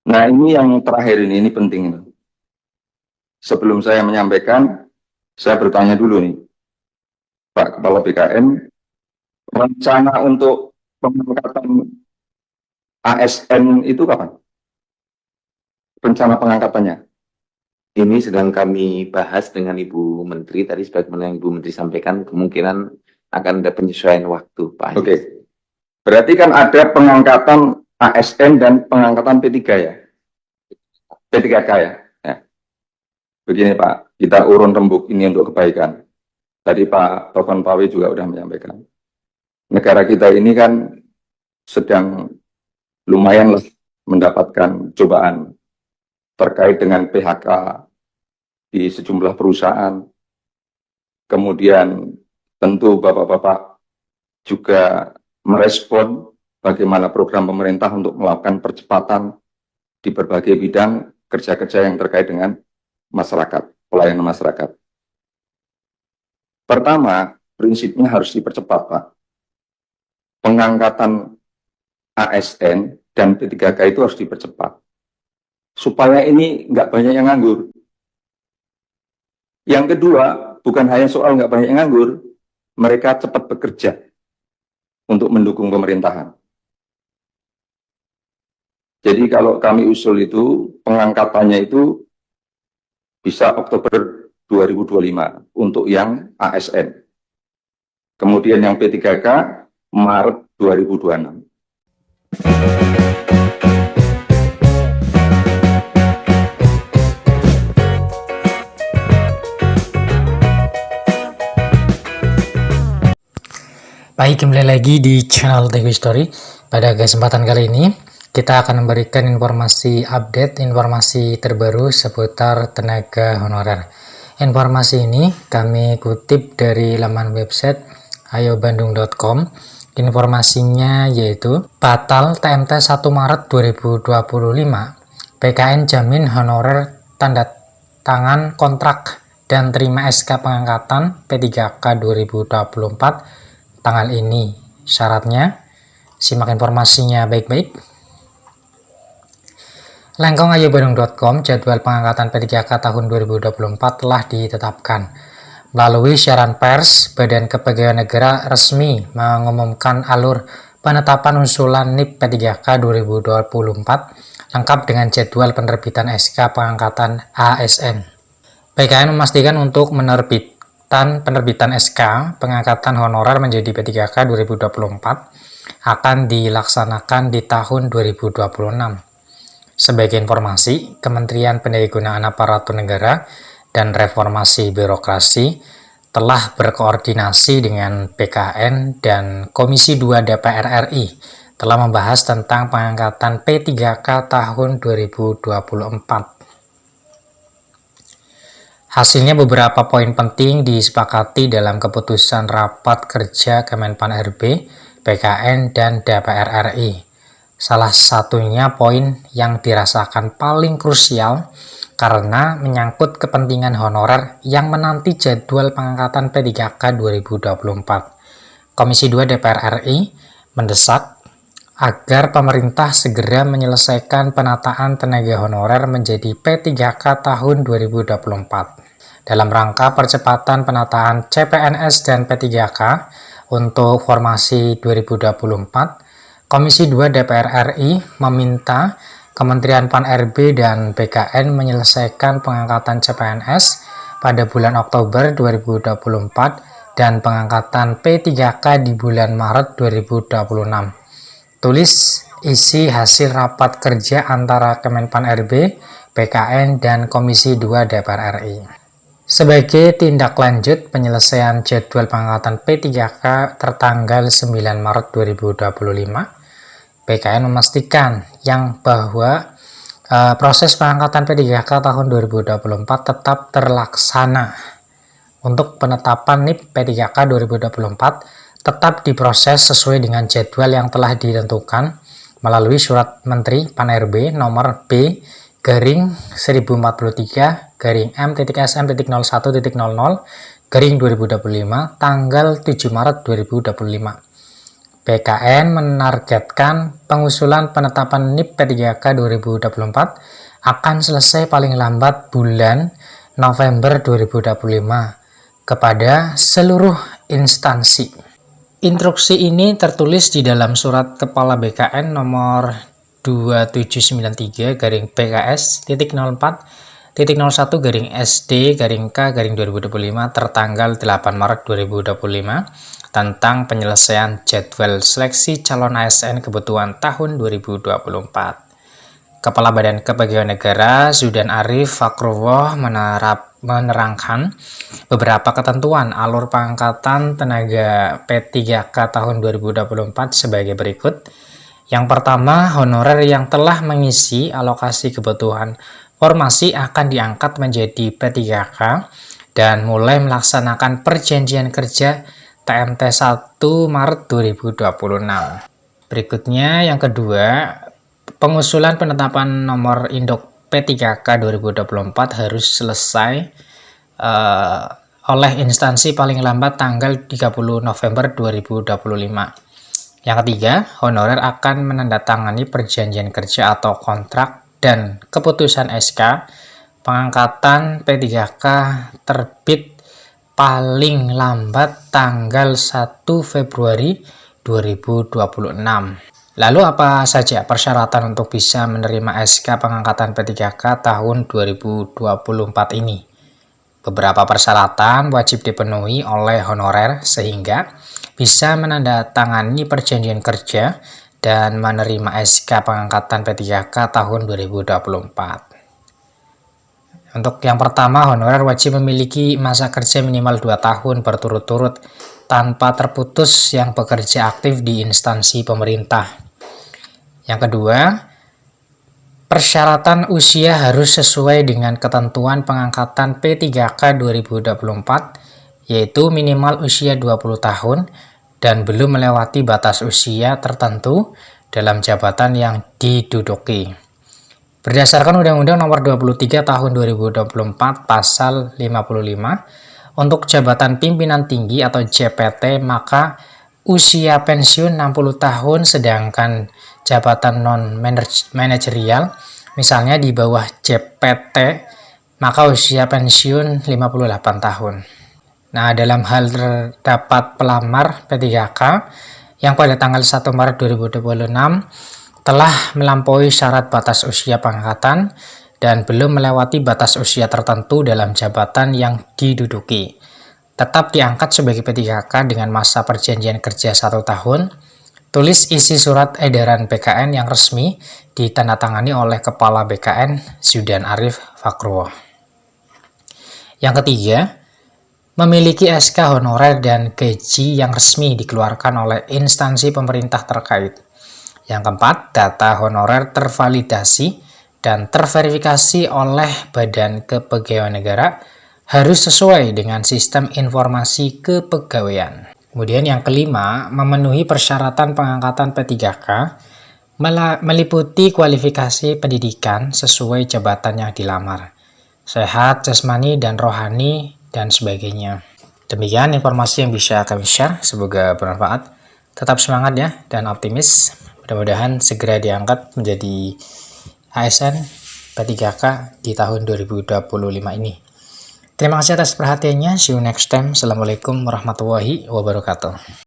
Nah, ini yang terakhir ini penting. Sebelum saya menyampaikan, saya bertanya dulu nih, Pak Kepala BKN, rencana untuk pengangkatan ASN itu kapan? Rencana pengangkatannya? Ini sedang kami bahas dengan Ibu Menteri. Tadi sebagaimana yang Ibu Menteri sampaikan, kemungkinan akan ada penyesuaian waktu, Pak Oke, Anies. berarti kan ada pengangkatan ASN dan pengangkatan P3 ya? P3K ya? Ya. Begini Pak, kita urun rembuk ini untuk kebaikan. Tadi Pak Tovan Pawe juga sudah menyampaikan. Negara kita ini kan sedang lumayan mendapatkan cobaan terkait dengan PHK di sejumlah perusahaan. Kemudian tentu Bapak-Bapak juga merespon bagaimana program pemerintah untuk melakukan percepatan di berbagai bidang kerja-kerja yang terkait dengan masyarakat, pelayanan masyarakat. Pertama, prinsipnya harus dipercepat, Pak. Pengangkatan ASN dan P3K itu harus dipercepat. Supaya ini nggak banyak yang nganggur. Yang kedua, bukan hanya soal nggak banyak yang nganggur, mereka cepat bekerja untuk mendukung pemerintahan. Jadi kalau kami usul itu, pengangkatannya itu bisa Oktober 2025 untuk yang ASN. Kemudian yang P3K Maret 2026. Baik, kembali lagi di channel Teguh Story. Pada kesempatan kali ini, kita akan memberikan informasi update, informasi terbaru seputar tenaga honorer. Informasi ini kami kutip dari laman website ayobandung.com. Informasinya yaitu, batal TMT 1 Maret 2025, PKN jamin honorer tanda tangan kontrak dan terima SK pengangkatan P3K 2024 tanggal ini. Syaratnya, simak informasinya baik-baik. Lengkong ayobandung.com, jadwal pengangkatan P3K tahun 2024 telah ditetapkan. Melalui siaran pers, Badan Kepegawaian Negara resmi mengumumkan alur penetapan usulan NIP P3K 2024 lengkap dengan jadwal penerbitan SK pengangkatan ASN. PKN memastikan untuk penerbitan SK pengangkatan honorer menjadi P3K 2024 akan dilaksanakan di tahun 2026. Sebagai informasi, Kementerian Pendayagunaan Aparatur Negara dan Reformasi Birokrasi telah berkoordinasi dengan PKN dan Komisi 2 DPR RI telah membahas tentang pengangkatan P3K tahun 2024. Hasilnya beberapa poin penting disepakati dalam keputusan rapat kerja Kemenpan RB, PKN, dan DPR RI. Salah satunya poin yang dirasakan paling krusial karena menyangkut kepentingan honorer yang menanti jadwal pengangkatan P3K 2024. Komisi 2 DPR RI mendesak agar pemerintah segera menyelesaikan penataan tenaga honorer menjadi P3K tahun 2024. Dalam rangka percepatan penataan CPNS dan P3K untuk formasi 2024, Komisi 2 DPR RI meminta Kementerian Pan-RB dan BKN menyelesaikan pengangkatan CPNS pada bulan Oktober 2024 dan pengangkatan P3K di bulan Maret 2026. Tulis isi hasil rapat kerja antara Kemenpan RB, PKN, dan Komisi 2 DPR RI. Sebagai tindak lanjut penyelesaian jadwal pengangkatan P3K tertanggal 9 Maret 2025, PKN memastikan bahwa proses pengangkatan P3K tahun 2024 tetap terlaksana. Untuk penetapan NIP P3K 2024 tetap diproses sesuai dengan jadwal yang telah ditentukan melalui Surat Menteri Pan-RB nomor B garing 1043 garing M.SM.01.00 garing 2025 tanggal 7 Maret 2025. BKN menargetkan pengusulan penetapan NIP P3K 2024 akan selesai paling lambat bulan November 2025 kepada seluruh instansi. Instruksi ini tertulis di dalam surat Kepala BKN nomor 2793/PKS.04.01/SD-K/2025 tertanggal 8 Maret 2025 tentang penyelesaian jadwal seleksi calon ASN kebutuhan tahun 2024. Kepala Badan Kepegawaian Negara Zudan Arif Fakruwoh menerangkan beberapa ketentuan alur pengangkatan tenaga P3K tahun 2024 sebagai berikut. Yang pertama, honorer yang telah mengisi alokasi kebutuhan formasi akan diangkat menjadi P3K dan mulai melaksanakan perjanjian kerja TMT 1 Maret 2026. Berikutnya yang kedua, pengusulan penetapan nomor induk P3K 2024 harus selesai oleh instansi paling lambat tanggal 30 November 2025. Yang ketiga, honorer akan menandatangani perjanjian kerja atau kontrak dan keputusan SK pengangkatan P3K terbit paling lambat tanggal 1 Februari 2026. Lalu apa saja persyaratan untuk bisa menerima SK pengangkatan P3K tahun 2024 ini? Beberapa persyaratan wajib dipenuhi oleh honorer sehingga bisa menandatangani perjanjian kerja dan menerima SK pengangkatan P3K tahun 2024. Untuk yang pertama, honorer wajib memiliki masa kerja minimal 2 tahun berturut-turut tanpa terputus yang bekerja aktif di instansi pemerintah. Yang kedua, persyaratan usia harus sesuai dengan ketentuan pengangkatan P3K 2024, yaitu minimal usia 20 tahun dan belum melewati batas usia tertentu dalam jabatan yang diduduki. Berdasarkan Undang-Undang Nomor 23 Tahun 2024 Pasal 55, untuk jabatan pimpinan tinggi atau JPT maka usia pensiun 60 tahun, sedangkan jabatan non-manajerial misalnya di bawah JPT maka usia pensiun 58 tahun. Nah, dalam hal terdapat pelamar P3K yang pada tanggal 1 Maret 2026 telah melampaui syarat batas usia pengangkatan dan belum melewati batas usia tertentu dalam jabatan yang diduduki, tetap diangkat sebagai P3K dengan masa perjanjian kerja 1 tahun. Tulis isi surat edaran BKN yang resmi ditandatangani oleh Kepala BKN Zudan Arif Fakruwoh. Yang ketiga, memiliki SK honorer dan gaji yang resmi dikeluarkan oleh instansi pemerintah terkait. Yang keempat, data honorer tervalidasi dan terverifikasi oleh Badan Kepegawaian Negara harus sesuai dengan sistem informasi kepegawaian. Kemudian yang kelima, memenuhi persyaratan pengangkatan P3K meliputi kualifikasi pendidikan sesuai jabatan yang dilamar, sehat, jasmani, dan rohani, dan sebagainya. Demikian informasi yang bisa kami share, semoga bermanfaat. Tetap semangat ya, dan optimis. Mudah-mudahan segera diangkat menjadi ASN P3K di tahun 2025 ini. Terima kasih atas perhatiannya. See you next time. Assalamualaikum warahmatullahi wabarakatuh.